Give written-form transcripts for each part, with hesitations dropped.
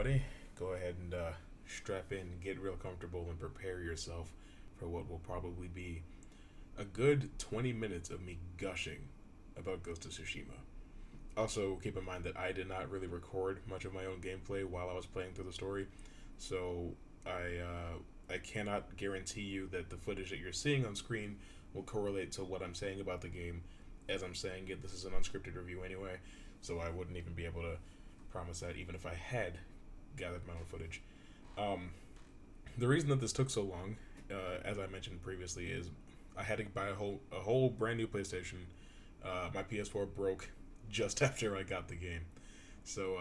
everybody. Go ahead and strap in, get real comfortable, and prepare yourself for what will probably be a good 20 minutes of me gushing about Ghost of Tsushima. Also, keep in mind that I did not really record much of my own gameplay while I was playing through the story, so I cannot guarantee you that the footage that you're seeing on screen will correlate to what I'm saying about the game as I'm saying it. This is an unscripted review anyway, so I wouldn't even be able to promise that even if I had gathered my own footage. The reason that this took so long, as I mentioned previously, is I had to buy a whole brand new PlayStation. My PS4 broke just after I got the game, so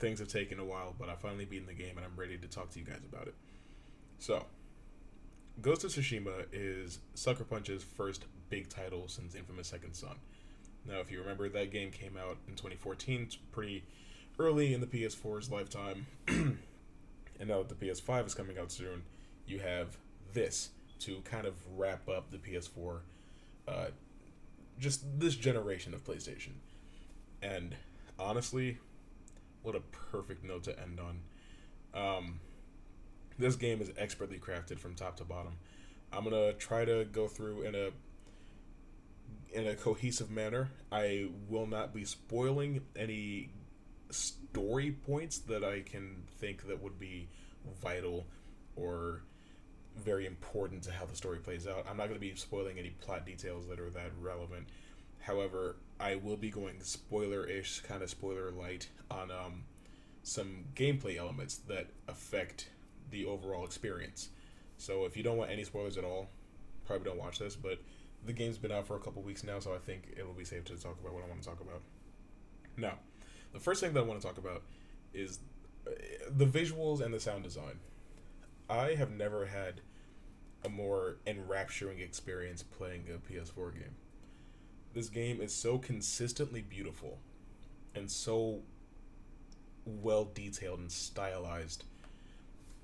things have taken a while, but I finally beaten the game and I'm ready to talk to you guys about it. So, Ghost of Tsushima is Sucker Punch's first big title since Infamous Second Son. Now, if you remember, that game came out in 2014. It's pretty early in the PS4's lifetime. And now that the PS5 is coming out soon, you have this to kind of wrap up the PS4, just this generation of PlayStation. And honestly, what a perfect note to end on. This game is expertly crafted from top to bottom. I'm gonna try to go through in a cohesive manner. I will not be spoiling any story points that I can think that would be vital or very important to how the story plays out. I'm not going to be spoiling any plot details that are that relevant. However, I will be going spoiler-ish, kind of spoiler light on some gameplay elements that affect the overall experience. So if you don't want any spoilers at all, probably don't watch this, but the game's been out for a couple weeks now, so I think it will be safe to talk about what I want to talk about. Now, the first thing that I want to talk about is the visuals and the sound design. I have never had a more enrapturing experience playing a PS4 game. This game is so consistently beautiful and so well detailed and stylized.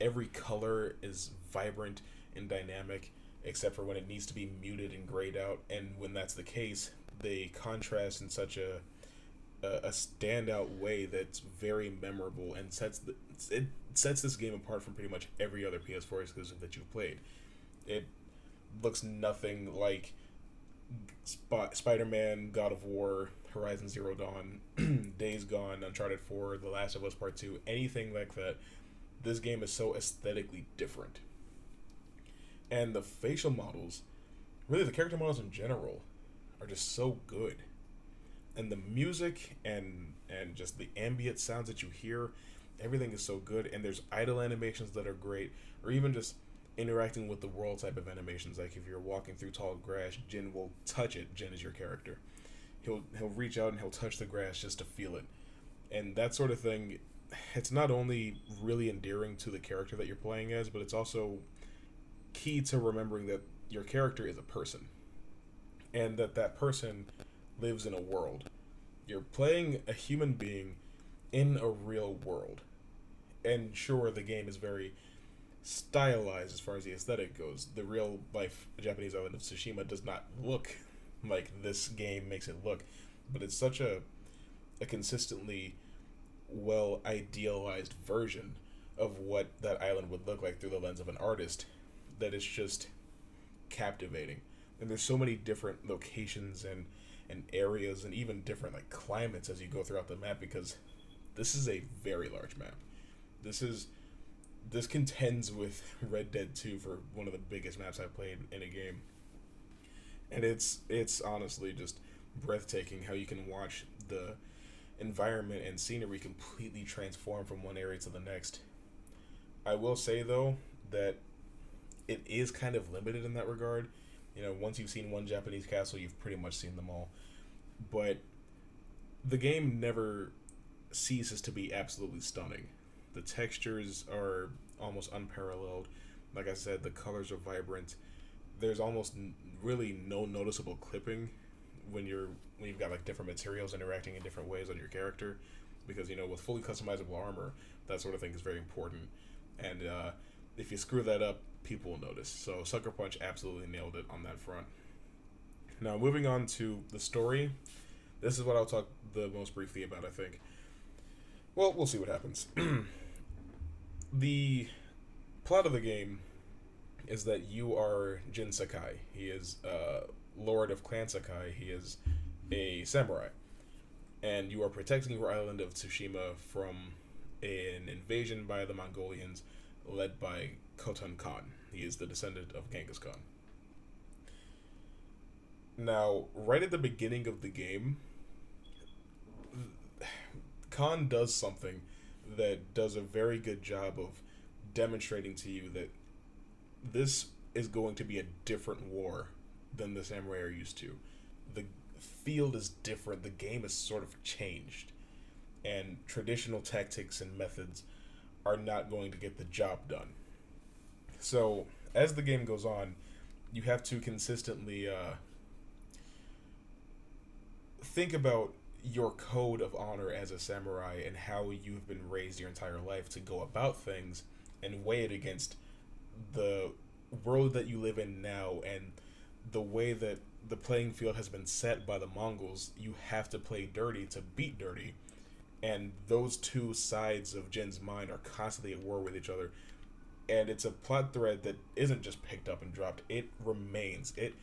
Every color is vibrant and dynamic, except for when it needs to be muted and grayed out, and when that's the case, they contrast in such a standout way that's very memorable and it sets this game apart from pretty much every other PS4 exclusive that you've played. It looks nothing like Spider-Man, God of War, Horizon Zero Dawn, Days Gone, Uncharted 4, The Last of Us Part 2, anything like that. This game is so aesthetically different. And the facial models, really the character models in general, are just so good. And the music and just the ambient sounds that you hear, everything is so good. And there's idle animations that are great, or even just interacting with the world type of animations. Like if you're walking through tall grass, Jin will touch it. Jin is your character. He'll reach out and he'll touch the grass just to feel it. And that sort of thing, it's not only really endearing to the character that you're playing as, but it's also key to remembering that your character is a person. And that person lives in a world. You're playing a human being in a real world. And sure, the game is very stylized as far as the aesthetic goes. The real life Japanese island of Tsushima does not look like this game makes it look, but it's such a consistently well idealized version of what that island would look like through the lens of an artist that it's just captivating. And there's so many different locations and areas and even different like climates as you go throughout the map, because this is a very large map. This contends with Red Dead 2 for one of the biggest maps I've played in a game. And it's honestly just breathtaking how you can watch the environment and scenery completely transform from one area to the next. I will say though that it is kind of limited in that regard. You know, once you've seen one Japanese castle, you've pretty much seen them all. But the game never ceases to be absolutely stunning. The textures are almost unparalleled. Like I said, the colors are vibrant. There's almost really no noticeable clipping when you've got like different materials interacting in different ways on your character, because you know, with fully customizable armor, that sort of thing is very important. And if you screw that up, people will notice. So Sucker Punch absolutely nailed it on that front. Now, moving on to the story, this is what I'll talk the most briefly about, I think. Well, we'll see what happens. The plot of the game is that you are Jin Sakai. He is Lord of Clan Sakai. He is a samurai. And you are protecting your island of Tsushima from an invasion by the Mongolians led by Khotan Khan. He is the descendant of Genghis Khan. Now, right at the beginning of the game, Khan does something that does a very good job of demonstrating to you that this is going to be a different war than the samurai are used to. The field is different. The game has sort of changed. And traditional tactics and methods are not going to get the job done. So, as the game goes on, you have to consistently think about your code of honor as a samurai and how you've been raised your entire life to go about things and weigh it against the world that you live in now and the way that the playing field has been set by the Mongols. You have to play dirty to beat dirty, and those two sides of Jin's mind are constantly at war with each other. And it's a plot thread that isn't just picked up and dropped. It remains. It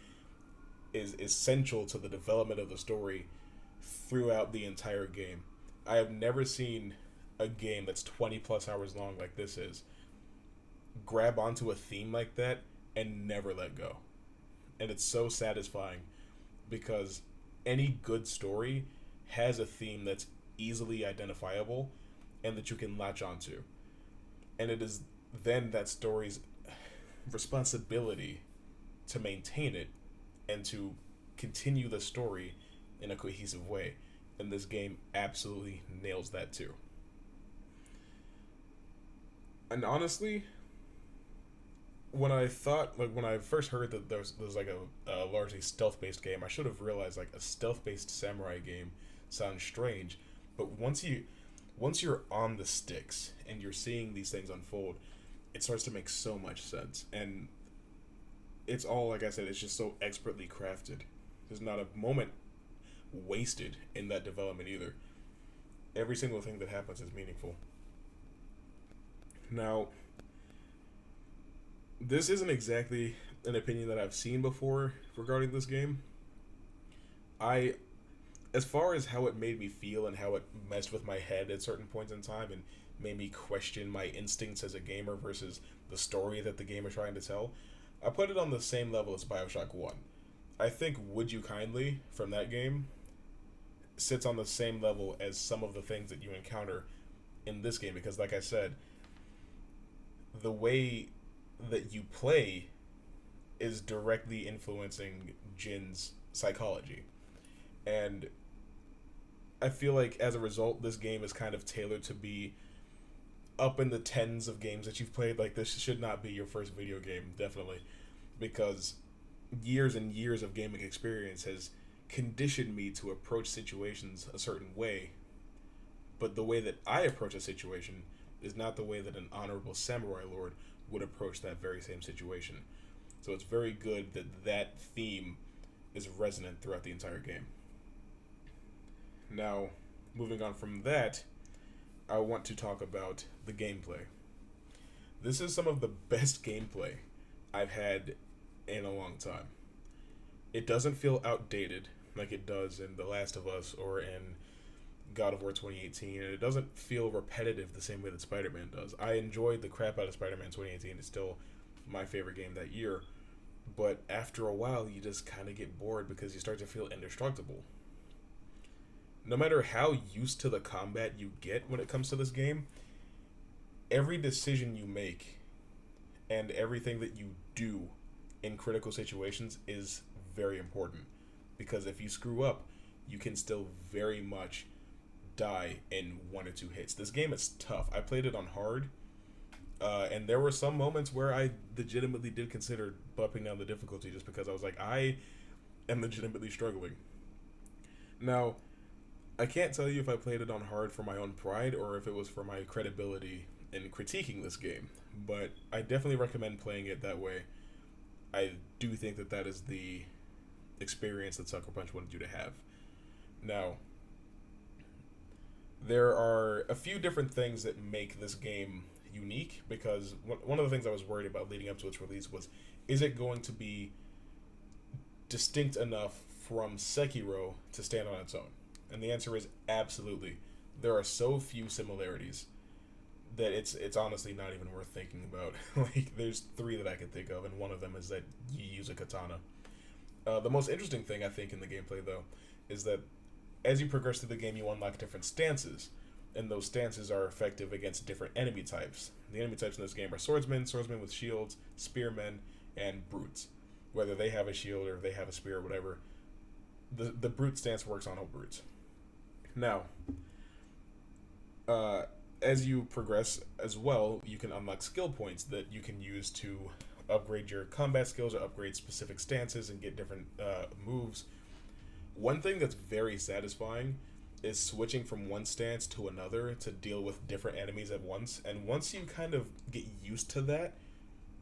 is essential to the development of the story throughout the entire game. I have never seen a game that's 20 plus hours long like this is grab onto a theme like that and never let go. And it's so satisfying because any good story has a theme that's easily identifiable and that you can latch onto. And it is then that story's responsibility to maintain it and to continue the story in a cohesive way. And this game absolutely nails that too. And honestly, when I first heard that there's like a largely stealth-based game, I should have realized like a stealth-based samurai game sounds strange. But once you're on the sticks and you're seeing these things unfold, it starts to make so much sense. And it's all, like I said, it's just so expertly crafted. There's not a moment wasted in that development either. Every single thing that happens is meaningful. Now, this isn't exactly an opinion that I've seen before regarding this game. As far as how it made me feel and how it messed with my head at certain points in time and made me question my instincts as a gamer versus the story that the game is trying to tell, I put it on the same level as Bioshock 1. I think Would You Kindly from that game sits on the same level as some of the things that you encounter in this game because, like I said, the way that you play is directly influencing Jin's psychology. And I feel like as a result, this game is kind of tailored to be up in the tens of games that you've played. Like, this should not be your first video game, definitely, because years and years of gaming experience has conditioned me to approach situations a certain way, but the way that I approach a situation is not the way that an honorable samurai lord would approach that very same situation. So it's very good that that theme is resonant throughout the entire game. Now, moving on from that, I want to talk about the gameplay. This is some of the best gameplay I've had in a long time. It doesn't feel outdated like it does in The Last of Us or in God of War 2018, and it doesn't feel repetitive the same way that Spider-Man does. I enjoyed the crap out of Spider-Man 2018. It's still my favorite game that year, but after a while you just kind of get bored because you start to feel indestructible. No matter how used to the combat you get when it comes to this game, every decision you make and everything that you do in critical situations is very important, because if you screw up, you can still very much die in 1 or 2 hits. This game is tough. I played it on hard, and there were some moments where I legitimately did consider bumping down the difficulty just because I was like, I am legitimately struggling. Now, I can't tell you if I played it on hard for my own pride or if it was for my credibility in critiquing this game, but I definitely recommend playing it that way. I do think that that is the experience that Sucker Punch wanted you to have. Now, there are a few different things that make this game unique, because one of the things I was worried about leading up to its release was, is it going to be distinct enough from Sekiro to stand on its own? And the answer is absolutely. There are so few similarities that it's honestly not even worth thinking about. Like, there's three that I can think of, and one of them is that you use a katana. The most interesting thing, I think, in the gameplay, though, is that as you progress through the game, you unlock different stances, and those stances are effective against different enemy types. The enemy types in this game are swordsmen with shields, spearmen, and brutes. Whether they have a shield or they have a spear or whatever, the brute stance works on all brutes. Now, as you progress as well, you can unlock skill points that you can use to upgrade your combat skills or upgrade specific stances and get different moves. One thing that's very satisfying is switching from one stance to another to deal with different enemies at once. And once you kind of get used to that,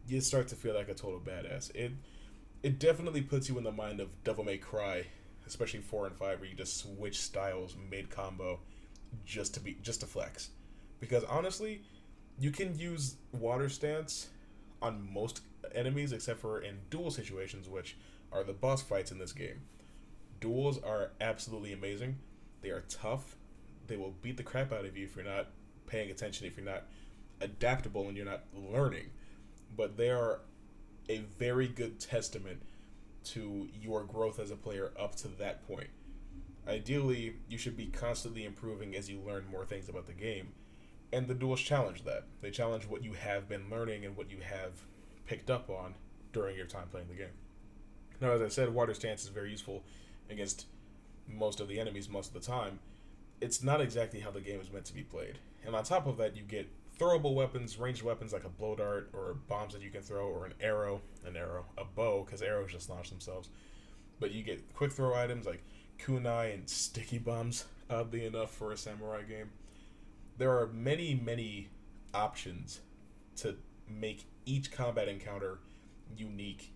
you start to feel like a total badass. It definitely puts you in the mind of Devil May Cry, especially 4 and 5, where you just switch styles mid combo just to flex. Because honestly, you can use water stance on most enemies except for in duel situations, which are the boss fights in this game. Duels are absolutely amazing. They are tough. They will beat the crap out of you if you're not paying attention, if you're not adaptable and you're not learning. But they are a very good testament to your growth as a player up to that point. Ideally, you should be constantly improving as you learn more things about the game. And the duels challenge that. They challenge what you have been learning and what you have picked up on during your time playing the game. Now, as I said, water stance is very useful against most of the enemies most of the time. It's not exactly how the game is meant to be played. And on top of that, you get throwable weapons, ranged weapons like a blow dart or bombs that you can throw, or a bow, because arrows just launch themselves. But you get quick throw items like kunai and sticky bombs, oddly enough, for a samurai game. There are many, many options to make each combat encounter unique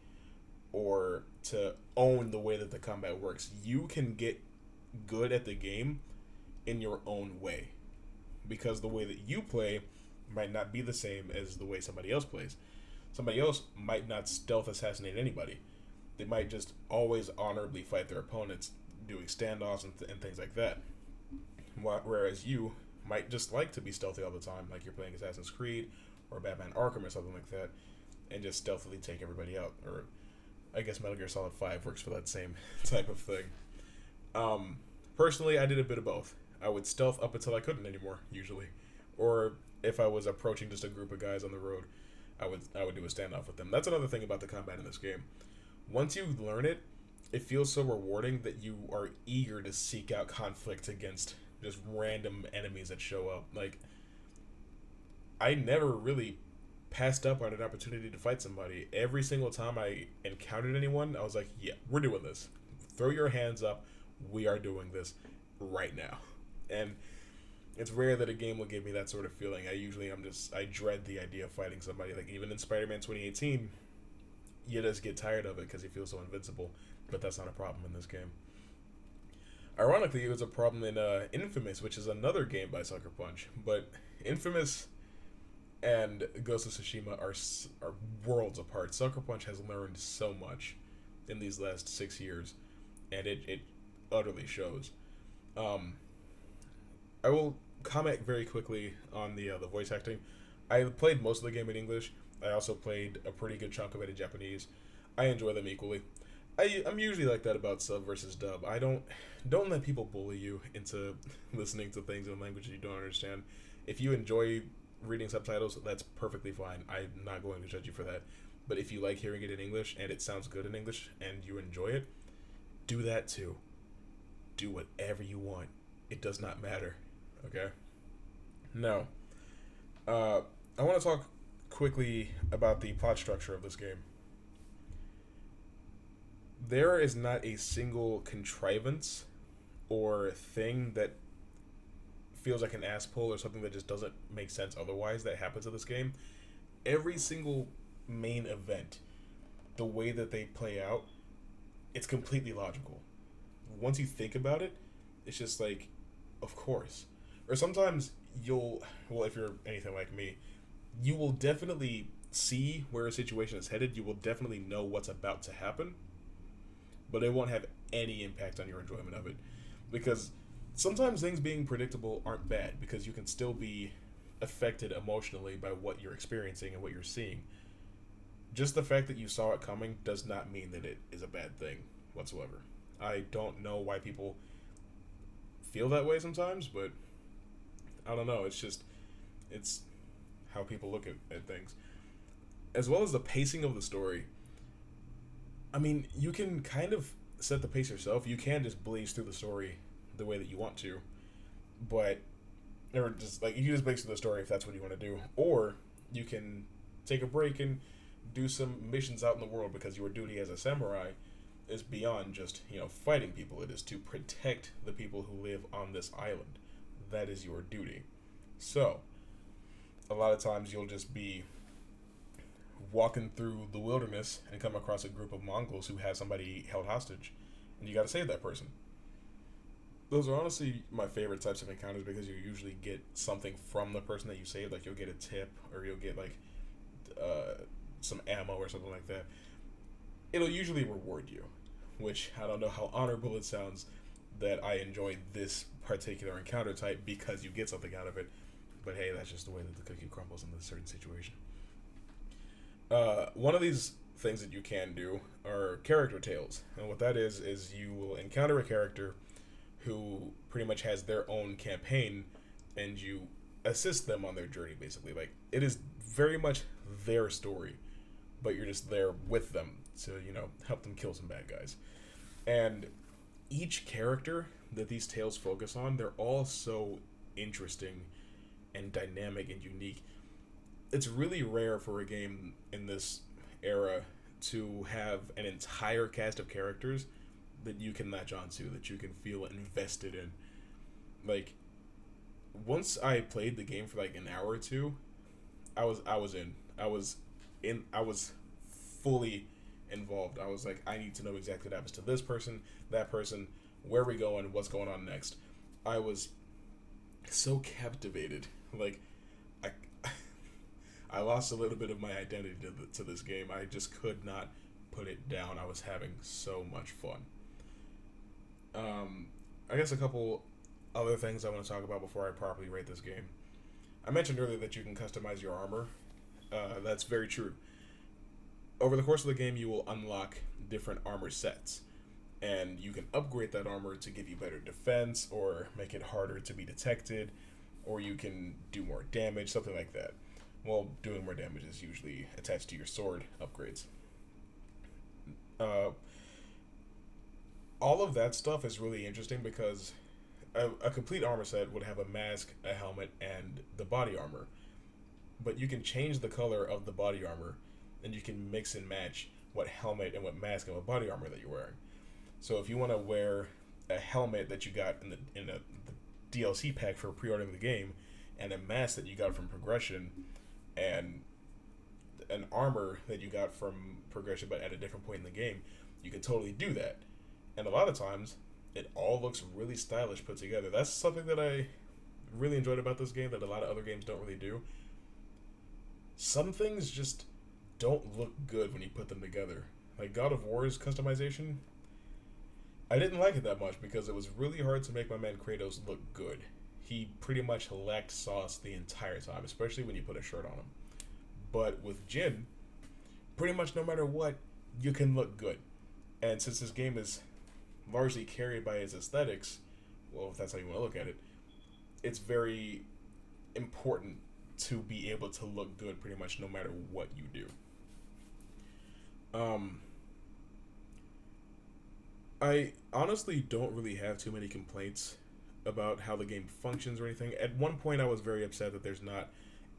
or to own the way that the combat works. You can get good at the game in your own way, because the way that you play might not be the same as the way somebody else plays. Somebody else might not stealth assassinate anybody. They might just always honorably fight their opponents, doing standoffs and things like that. Whereas you might just like to be stealthy all the time, like you're playing Assassin's Creed or Batman Arkham or something like that, and just stealthily take everybody out. Or I guess Metal Gear Solid 5 works for that same type of thing. Personally, I did a bit of both. I would stealth up until I couldn't anymore, usually. Or if I was approaching just a group of guys on the road, I would do a standoff with them. That's another thing about the combat in this game. Once you learn it, it feels so rewarding that you are eager to seek out conflict against just random enemies that show up. Like, I never really passed up on an opportunity to fight somebody. Every single time I encountered anyone, I was like, yeah, we're doing this. Throw your hands up. We are doing this right now. And it's rare that a game will give me that sort of feeling. I dread the idea of fighting somebody. Like, even in Spider-Man 2018, you just get tired of it because you feel so invincible. But that's not a problem in this game. Ironically, it was a problem in Infamous, which is another game by Sucker Punch. But Infamous and Ghost of Tsushima are worlds apart. Sucker Punch has learned so much in these last 6 years, and it utterly shows. I will comment very quickly on the voice acting. I played most of the game in English. I also played a pretty good chunk of it in Japanese. I enjoy them equally. I'm usually like that about sub versus dub. I don't let people bully you into listening to things in languages you don't understand. If you enjoy reading subtitles, that's perfectly fine. I'm not going to judge you for that. But if you like hearing it in English and it sounds good in English and you enjoy it, do that too. Do whatever you want. It does not matter. Okay? Now, I want to talk quickly about the plot structure of this game. There is not a single contrivance or thing that feels like an ass pull or something that just doesn't make sense otherwise that happens in this game. Every single main event, the way that they play out, it's completely logical. Once you think about it, it's just like, of course. Or sometimes if you're anything like me, You will definitely see where a situation is headed. You will definitely know what's about to happen, but it won't have any impact on your enjoyment of it. Because sometimes things being predictable aren't bad, because you can still be affected emotionally by what you're experiencing and what you're seeing. Just the fact that you saw it coming does not mean that it is a bad thing whatsoever. I don't know why people feel that way sometimes, but I don't know. It's how people look at things. As well as the pacing of the story. I mean, you can kind of set the pace yourself. You can just blaze through the story the way that you want to, but or just like you can just blaze through the story if that's what you want to do, or you can take a break and do some missions out in the world, because your duty as a samurai is beyond just fighting people. It is to protect the people who live on this island. That is your duty. So a lot of times you'll just be walking through the wilderness and come across a group of Mongols who have somebody held hostage, and you got to save that person. Those are honestly my favorite types of encounters, because you usually get something from the person that you saved. Like you'll get a tip, or you'll get like some ammo or something like that. It'll usually reward you, which I don't know how honorable it sounds that I enjoy this particular encounter type because you get something out of it. But hey, that's just the way that the cookie crumbles in this certain situation. One of these things that you can do are character tales. And what that is you will encounter a character who pretty much has their own campaign, and you assist them on their journey, basically. Like, it is very much their story, but you're just there with them to, help them kill some bad guys. And each character that these tales focus on, they're all so interesting and dynamic and unique. It's really rare for a game in this era to have an entire cast of characters that you can latch onto, that you can feel invested in. Like, once I played the game for like an hour or two, I was in. I was fully involved. I was like, I need to know exactly what happens to this person, that person, where are we going, what's going on next. I was so captivated. Like, I lost a little bit of my identity to this game. I just could not put it down. I was having so much fun. I guess a couple other things I want to talk about before I properly rate this game. I mentioned earlier that you can customize your armor. That's very true. Over the course of the game, you will unlock different armor sets, and you can upgrade that armor to give you better defense, or make it harder to be detected, or you can do more damage, something like that. Well, doing more damage is usually attached to your sword upgrades. All of that stuff is really interesting, because a complete armor set would have a mask, a helmet, and the body armor. But you can change the color of the body armor, and you can mix and match what helmet and what mask and what body armor that you're wearing. So if you want to wear a helmet that you got in the DLC pack for pre-ordering the game, and a mask that you got from progression, and an armor that you got from progression but at a different point in the game, you can totally do that. And a lot of times it all looks really stylish put together. That's something that I really enjoyed about this game that a lot of other games don't really do. Some things just don't look good when you put them together. Like God of War's customization, I didn't like it that much because it was really hard to make my man Kratos look good. He pretty much lacked sauce the entire time, especially when you put a shirt on him. But with Jin, pretty much no matter what, you can look good. And since this game is largely carried by its aesthetics, well, if that's how you want to look at it, it's very important to be able to look good pretty much no matter what you do. I honestly don't really have too many complaints about how the game functions or anything. At one point I was very upset that there's not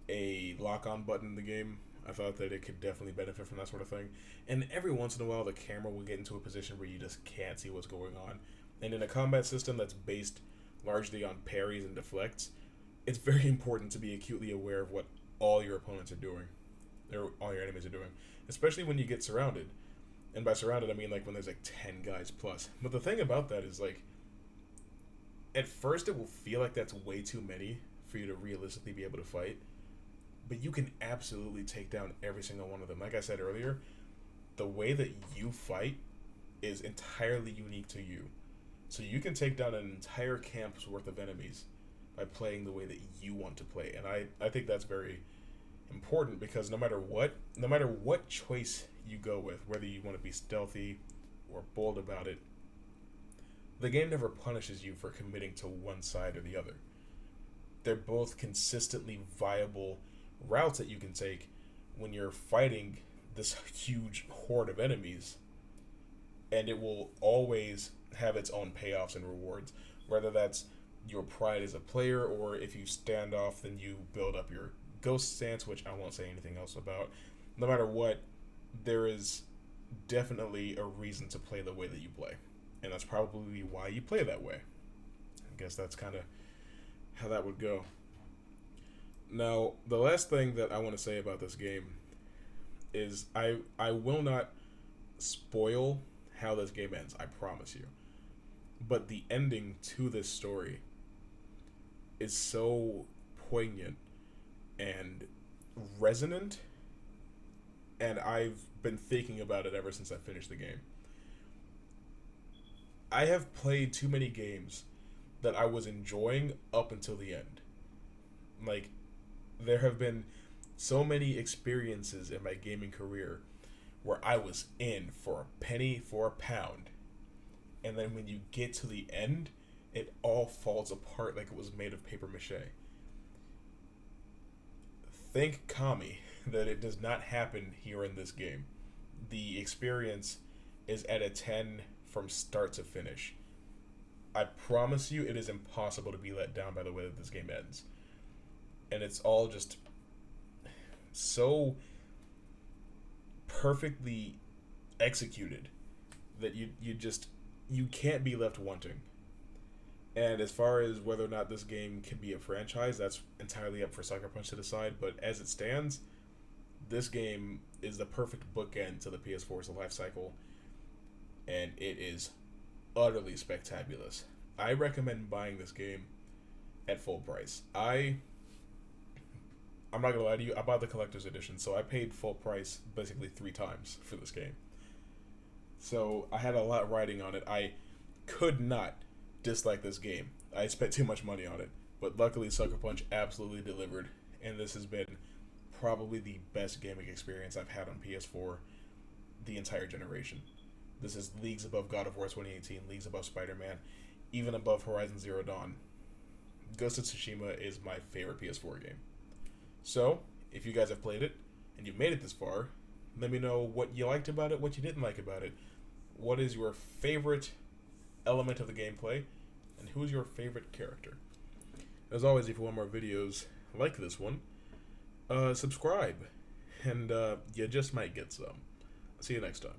a lock-on button in the game. I thought that it could definitely benefit from that sort of thing. And every once in a while the camera will get into a position where you just can't see what's going on. And in a combat system that's based largely on parries and deflects, it's very important to be acutely aware of what all your opponents are doing, or all your enemies are doing, especially when you get surrounded. And by surrounded, I mean like when there's like 10 guys plus. But the thing about that is, like, at first it will feel like that's way too many for you to realistically be able to fight. but you can absolutely take down every single one of them. Like I said earlier, the way that you fight is entirely unique to you. So you can take down an entire camp's worth of enemies by playing the way that you want to play. And I think that's very important, because no matter what choice you go with, whether you want to be stealthy or bold about it, the game never punishes you for committing to one side or the other. They're both consistently viable routes that you can take when you're fighting this huge horde of enemies, and it will always have its own payoffs and rewards, whether that's your pride as a player, or if you stand off, then you build up your ghost stance, which I won't say anything else about. No matter what, there is definitely a reason to play the way that you play, and that's probably why you play that way. I guess that's kind of how that would go. Now, the last thing that I want to say about this game is I will not spoil how this game ends, I promise you. But the ending to this story is so poignant and resonant, and I've been thinking about it ever since I finished the game. I have played too many games that I was enjoying up until the end. Like, there have been so many experiences in my gaming career where I was in for a penny for a pound, and then when you get to the end, it all falls apart like it was made of paper mache. Thank Kami that it does not happen here in this game. The experience is at a 10 from start to finish. I promise you, it is impossible to be let down by the way that this game ends. And it's all just so perfectly executed that you can't be left wanting. And as far as whether or not this game can be a franchise, that's entirely up for Sucker Punch to decide. But as it stands, this game is the perfect bookend to the PS4's life cycle, and it is utterly spectaculous. I recommend buying this game at full price. I'm not gonna lie to you, I bought the collector's edition, so I paid full price basically 3 times for this game. So I had a lot riding on it. I could not dislike this game. I spent too much money on it, but luckily Sucker Punch absolutely delivered, and this has been probably the best gaming experience I've had on PS4 the entire generation. This is leagues above God of War 2018, leagues above Spider-Man, even above Horizon Zero Dawn. Ghost of Tsushima is my favorite PS4 game. So, if you guys have played it, and you've made it this far, let me know what you liked about it, what you didn't like about it. What is your favorite element of the gameplay, and who is your favorite character? As always, if you want more videos like this one, subscribe, and you just might get some. See you next time.